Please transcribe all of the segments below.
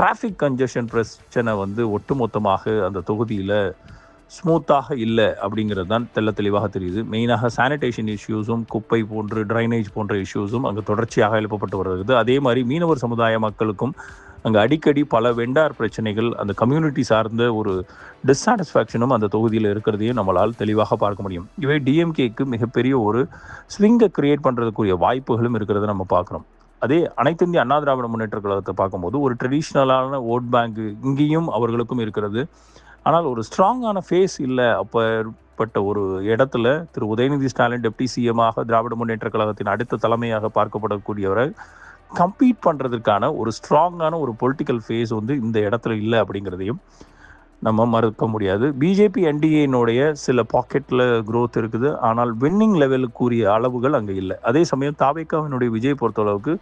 Traffic congestion பிரச்சனை வந்து ஒட்டுமொத்தமாக அந்த தொகுதியில் ஸ்மூத்தாக இல்லை அப்படிங்கிறது தான் தெளிவாக தெரியுது. மெயினாக சானிடேஷன் இஷ்யூஸும் குப்பை போன்று ட்ரைனேஜ் போன்ற இஷ்யூஸும் அங்கே தொடர்ச்சியாக எழுப்பப்பட்டு வருகிறது. அதே மாதிரி மீனவர் சமுதாய மக்களுக்கும் அங்கே அடிக்கடி பல வெண்டார் பிரச்சனைகள், அந்த கம்யூனிட்டி சார்ந்த ஒரு டிஸ்சாட்டிஸ்ஃபேக்ஷனும் அந்த தொகுதியில் இருக்கிறதையும் நம்மளால் தெளிவாக பார்க்க முடியும். இவை டிஎம்கேக்கு மிகப்பெரிய ஒரு ஸ்விங்கை கிரியேட் பண்ணுறதுக்குரிய வாய்ப்புகளும் இருக்கிறத நம்ம பார்க்குறோம். அதே அனைத்து இந்திய அண்ணா திராவிட முன்னேற்ற கழகத்தை பார்க்கும்போது ஒரு ட்ரெடிஷ்னலான ஓட் பேங்க் இங்கேயும் அவர்களுக்கும் இருக்கிறது. ஆனால் ஒரு ஸ்ட்ராங்கான ஃபேஸ் இல்லை. அப்பற்பட்ட ஒரு இடத்துல திரு உதயநிதி ஸ்டாலின் டெப்டி சிஎம்மாக திராவிட முன்னேற்ற கழகத்தின் அடுத்த தலைமையாக பார்க்கப்படக்கூடியவரை கம்பீட் பண்ணுறதுக்கான ஒரு ஸ்ட்ராங்கான ஒரு பொலிட்டிக்கல் ஃபேஸ் வந்து இந்த இடத்துல இல்லை அப்படிங்கிறதையும் நம்ம மறுக்க முடியாது. பிஜேபி என்டிஏனுடைய சில பாக்கெட்டில் க்ரோத் இருக்குது, ஆனால் வின்னிங் லெவலுக்குரிய அளவுகள் அங்கே இல்லை. அதே சமயம் தாவேகாவினுடைய விஜய் பொறுத்தளவுக்கு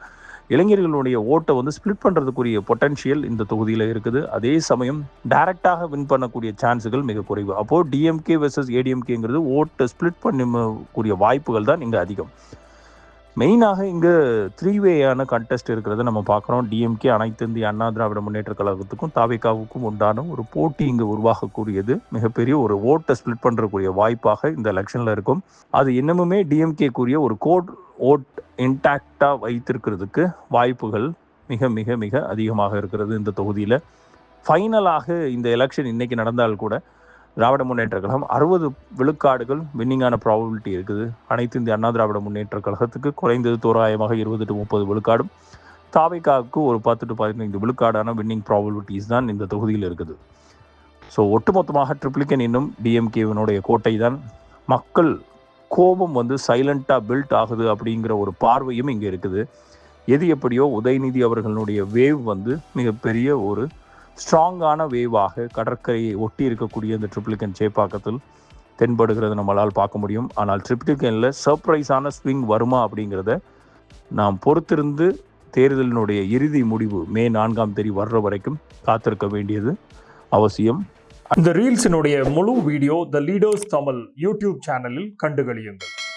இளைஞர்களுடைய ஓட்டை வந்து ஸ்பிளிட் பண்ணுறதுக்குரிய பொட்டன்ஷியல் இந்த தொகுதியில் இருக்குது. அதே சமயம் டைரெக்டாக வின் பண்ணக்கூடிய சான்ஸுகள் மிக குறைவு. அப்போது டிஎம்கே வெர்சஸ் ஏடிஎம்கேங்கிறது ஓட்டை ஸ்பிளிட் பண்ணக்கூடிய வாய்ப்புகள் தான் இங்கே அதிகம். மெயினாக இங்கே 3-வேயான கண்டெஸ்ட் இருக்கிறத நம்ம பார்க்குறோம். டிஎம்கே அனைத்து இந்திய அண்ணா திராவிட முன்னேற்ற கழகத்துக்கும் தாவேகாவுக்கும் உண்டான ஒரு போட்டி இங்கே உருவாகக்கூடியது மிகப்பெரிய ஒரு ஓட்டை ஸ்பிளிட் பண்ணுறக்கூடிய வாய்ப்பாக இந்த எலெக்ஷனில் இருக்கும். அது இன்னமுமே டிஎம்கேக்குரிய ஒரு கோட் ஓட் இன்டாக்டாக வைத்திருக்கிறதுக்கு வாய்ப்புகள் மிக மிக மிக அதிகமாக இருக்கிறது இந்த தொகுதியில். ஃபைனலாக இந்த எலெக்ஷன் இன்றைக்கி நடந்தால் கூட திராவிட முன்னேற்ற கழகம் 60 விழுக்காடுகள் வின்னிங்கான ப்ராபபிலிட்டி இருக்குது. அனைத்து இந்திய அண்ணா திராவிட முன்னேற்ற கழகத்துக்கு குறைந்தது தோராயமாக 20 to 30 விழுக்காடும், தாவேகாவுக்கு ஒரு 10 to 15 விழுக்காடான வின்னிங் ப்ராபபிலிட்டிஸ் தான் இந்த தொகுதியில் இருக்குது. ஸோ ஒட்டுமொத்தமாக ட்ரிப்ளிகன் இன்னும் டிஎம்கேவினுடைய கோட்டை தான். மக்கள் கோபம் வந்து சைலண்ட்டாக பில்ட் ஆகுது அப்படிங்கிற ஒரு பார்வையும் இங்கே இருக்குது. எது எப்படியோ உதயநிதி அவர்களுடைய வேவ் வந்து மிகப்பெரிய ஒரு ஸ்ட்ராங்கான வேவாக கடற்கரையை ஒட்டி இருக்கக்கூடிய இந்த ட்ரிப்ளிகன் சேப்பாக்கத்தில் தென்படுகிறது நம்மளால் பார்க்க முடியும். ஆனால் ட்ரிப்ளிகனில் சர்ப்ரைஸான ஸ்விங் வருமா அப்படிங்கிறத நாம் பொறுத்திருந்து தேர்தலினுடைய இறுதி முடிவு மே 4ஆம் தேதி வர்ற வரைக்கும் காத்திருக்க வேண்டியது அவசியம். இந்த ரீல்ஸினுடைய முழு வீடியோ த லீடர்ஸ் தமிழ் யூடியூப் சேனலில் கண்டுகளியுங்கள்.